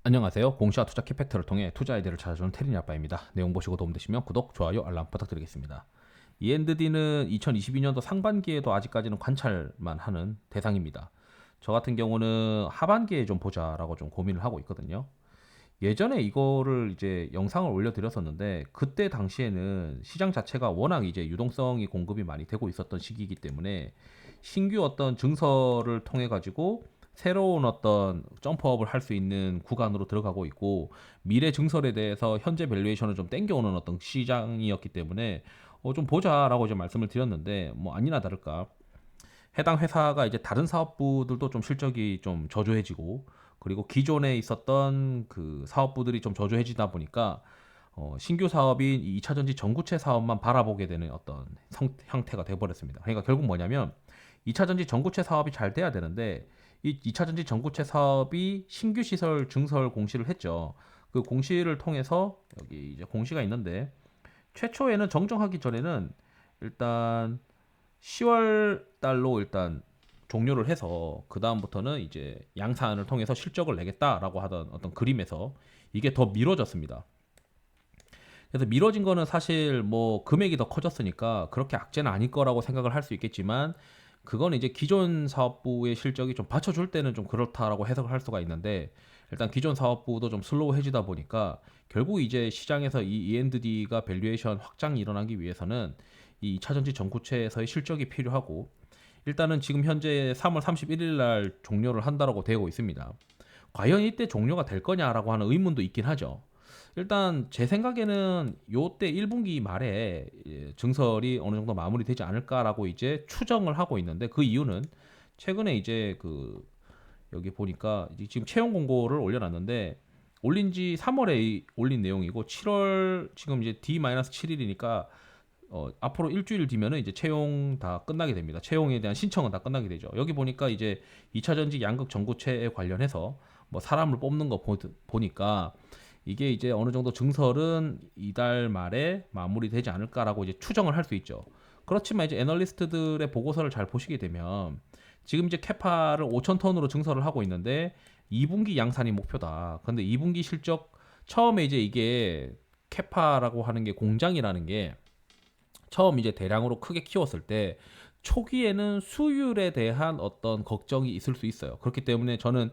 안녕하세요. 공시와 투자 키팩터를 통해 투자 아이디어를 찾아주는 테린이 아빠입니다. 내용 보시고 도움되시면 구독, 좋아요, 알람 부탁드리겠습니다. ENDD는 2022년도 상반기에도 아직까지는 관찰만 하는 대상입니다. 저 같은 경우는 하반기에 좀 보자라고 좀 고민을 하고 있거든요. 예전에 이거를 이제 영상을 올려드렸었는데 그때 당시에는 시장 자체가 워낙 이제 유동성이 공급이 많이 되고 있었던 시기이기 때문에 신규 어떤 증서를 통해 가지고 새로운 어떤 점프업을 할 수 있는 구간으로 들어가고 있고 미래 증설에 대해서 현재 밸류에이션을 좀 땡겨오는 어떤 시장이었기 때문에 좀 보자라고 이제 말씀을 드렸는데 뭐 아니나 다를까 해당 회사가 이제 다른 사업부들도 좀 실적이 좀 저조해지고 그리고 기존에 있었던 그 사업부들이 좀 저조해지다 보니까 신규 사업인 이 2차 전지 전구체 사업만 바라보게 되는 어떤 형태가 돼버렸습니다. 그러니까 결국 뭐냐면 2차 전지 전구체 사업이 잘 돼야 되는데 이 2차 전지 전구체 사업이 신규 시설 증설 공시를 했죠. 그 공시를 통해서 여기 이제 공시가 있는데 최초에는 정정하기 전에는 일단 10월 달로 일단 종료를 해서 그 다음부터는 이제 양산을 통해서 실적을 내겠다라고 하던 어떤 그림에서 이게 더 미뤄졌습니다. 그래서 미뤄진 거는 사실 뭐 금액이 더 커졌으니까 그렇게 악재는 아닐 거라고 생각을 할 수 있겠지만 그건 이제 기존 사업부의 실적이 좀 받쳐줄 때는 좀 그렇다라고 해석을 할 수가 있는데 일단 기존 사업부도 좀 슬로우해지다 보니까 결국 이제 시장에서 이 E&D가 밸류에이션 확장이 일어나기 위해서는 이 2차 전지 전구체에서의 실적이 필요하고 일단은 지금 현재 3월 31일 날 종료를 한다라고 되고 있습니다. 과연 이때 종료가 될 거냐라고 하는 의문도 있긴 하죠. 일단 제 생각에는 요때 1분기 말에 증설이 어느 정도 마무리되지 않을까라고 이제 추정을 하고 있는데 그 이유는 최근에 이제 그 여기 보니까 지금 채용 공고를 올려놨는데 올린 지 3월에 올린 내용이고 7월 지금 이제 D-7일이니까 앞으로 일주일 뒤면은 이제 채용 다 끝나게 됩니다. 채용에 대한 신청은 다 끝나게 되죠. 여기 보니까 이제 2차 전지 양극 전구체에 관련해서 뭐 사람을 뽑는 거 보니까 이게 이제 어느 정도 증설은 이달 말에 마무리되지 않을까라고 이제 추정을 할 수 있죠. 그렇지만 이제 애널리스트들의 보고서를 잘 보시게 되면 지금 이제 캐파를 5천 톤으로 증설을 하고 있는데 2분기 양산이 목표다. 근데 2분기 실적 처음에 이제 이게 캐파라고 하는 게 공장이라는 게 처음 이제 대량으로 크게 키웠을 때 초기에는 수율에 대한 어떤 걱정이 있을 수 있어요. 그렇기 때문에 저는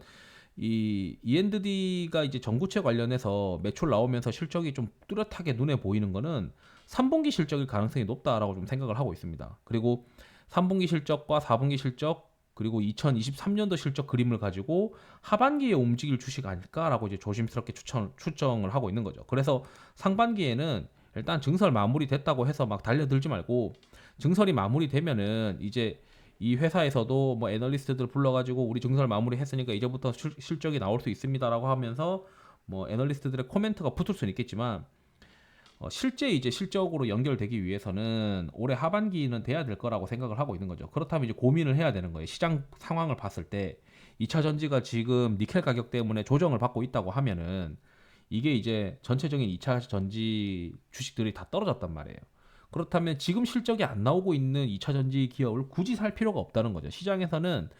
이 E&D가 이제 전구체 관련해서 매출 나오면서 실적이 좀 뚜렷하게 눈에 보이는 거는 3분기 실적일 가능성이 높다라고 좀 생각을 하고 있습니다. 그리고 3분기 실적과 4분기 실적 그리고 2023년도 실적 그림을 가지고 하반기에 움직일 주식 아닐까라고 이제 조심스럽게 추정을 하고 있는 거죠. 그래서 상반기에는 일단 증설 마무리됐다고 해서 막 달려들지 말고 증설이 마무리되면은 이제 이 회사에서도 뭐 애널리스트들 불러가지고 우리 증설 마무리했으니까 이제부터 실적이 나올 수 있습니다라고 하면서 뭐 애널리스트들의 코멘트가 붙을 수는 있겠지만 실제 이제 실적으로 연결되기 위해서는 올해 하반기는 돼야 될 거라고 생각을 하고 있는 거죠. 그렇다면 이제 고민을 해야 되는 거예요. 시장 상황을 봤을 때 2차 전지가 지금 니켈 가격 때문에 조정을 받고 있다고 하면은 이게 이제 전체적인 2차 전지 주식들이 다 떨어졌단 말이에요. 그렇다면 지금 실적이 안 나오고 있는 2차 전지 기업을 굳이 살 필요가 없다는 거죠. 시장에서는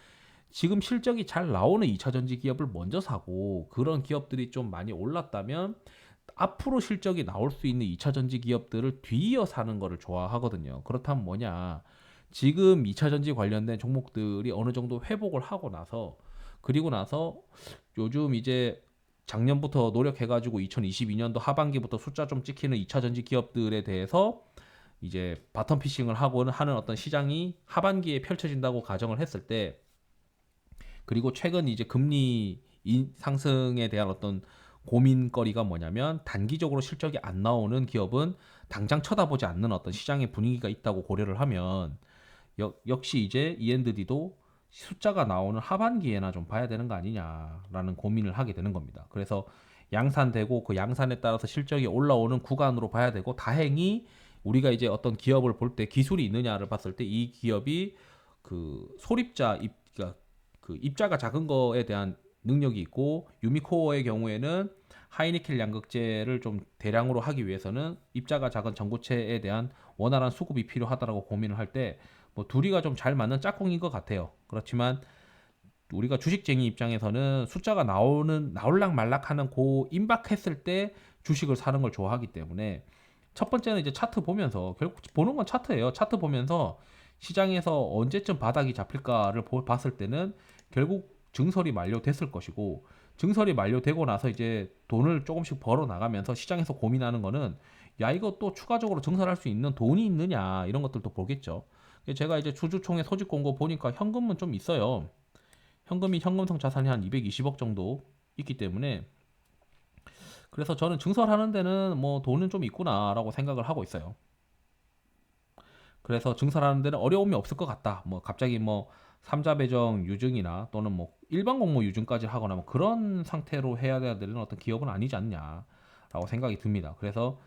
지금 실적이 잘 나오는 2차 전지 기업을 먼저 사고 그런 기업들이 좀 많이 올랐다면 앞으로 실적이 나올 수 있는 2차 전지 기업들을 뒤이어 사는 거를 좋아하거든요. 그렇다면 뭐냐? 지금 2차 전지 관련된 종목들이 어느 정도 회복을 하고 나서 그리고 나서 요즘 이제 작년부터 노력해가지고 2022년도 하반기부터 숫자 좀 찍히는 2차 전지 기업들에 대해서 이제 바텀 피싱을 하고는 하는 어떤 시장이 하반기에 펼쳐진다고 가정을 했을 때 그리고 최근 이제 금리 상승에 대한 어떤 고민거리가 뭐냐면 단기적으로 실적이 안 나오는 기업은 당장 쳐다보지 않는 어떤 시장의 분위기가 있다고 고려를 하면 역시 이제 E&D도 숫자가 나오는 하반기에나 좀 봐야 되는 거 아니냐라는 고민을 하게 되는 겁니다. 그래서 양산되고 그 양산에 따라서 실적이 올라오는 구간으로 봐야 되고 다행히 우리가 이제 어떤 기업을 볼 때 기술이 있느냐를 봤을 때 이 기업이 그 소립자 그러니까 그 입자가 작은 거에 대한 능력이 있고 유미코어의 경우에는 하이니켈 양극재를 좀 대량으로 하기 위해서는 입자가 작은 전구체에 대한 원활한 수급이 필요하다라고 고민을 할 때 뭐 둘이가 좀 잘 맞는 짝꿍인 것 같아요. 그렇지만 우리가 주식쟁이 입장에서는 숫자가 나올락 말락하는 고 임박했을 때 주식을 사는 걸 좋아하기 때문에 첫 번째는 이제 차트 보면서 결국 보는 건 차트예요. 차트 보면서 시장에서 언제쯤 바닥이 잡힐까를 봤을 때는 결국 증설이 만료됐을 것이고 증설이 만료되고 나서 이제 돈을 조금씩 벌어 나가면서 시장에서 고민하는 거는 야 이거 또 추가적으로 증설할 수 있는 돈이 있느냐 이런 것들도 보겠죠. 제가 이제 주주총회 소집 공고 보니까 현금은 좀 있어요. 현금성 자산이 한 220억 정도 있기 때문에 그래서 저는 증설하는 데는 뭐 돈은 좀 있구나라고 생각을 하고 있어요. 그래서 증설하는 데는 어려움이 없을 것 같다. 뭐 갑자기 뭐 삼자 배정 유증이나 또는 뭐 일반 공모 유증까지 하거나 뭐 그런 상태로 해야 되는 어떤 기업은 아니지 않냐라고 생각이 듭니다. 그래서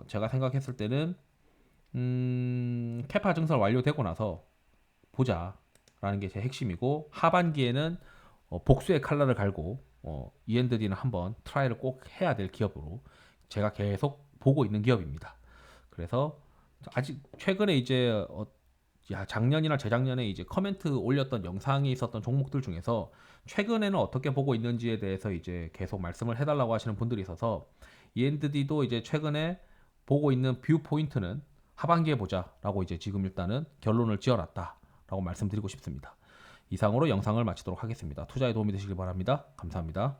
제가 생각했을 때는 캐파 증설 완료되고 나서 보자라는 게 제 핵심이고 하반기에는 복수의 칼날을 갈고 E&D는 한번 트라이를 꼭 해야 될 기업으로 제가 계속 보고 있는 기업입니다. 그래서 아직 최근에 이제 작년이나 재작년에 이제 커멘트 올렸던 영상이 있었던 종목들 중에서 최근에는 어떻게 보고 있는지에 대해서 이제 계속 말씀을 해달라고 하시는 분들이 있어서 E&D도 이제 최근에 보고 있는 뷰 포인트는 하반기에 보자라고 이제 지금 일단은 결론을 지어놨다라고 말씀드리고 싶습니다. 이상으로 영상을 마치도록 하겠습니다. 투자에 도움이 되시길 바랍니다. 감사합니다.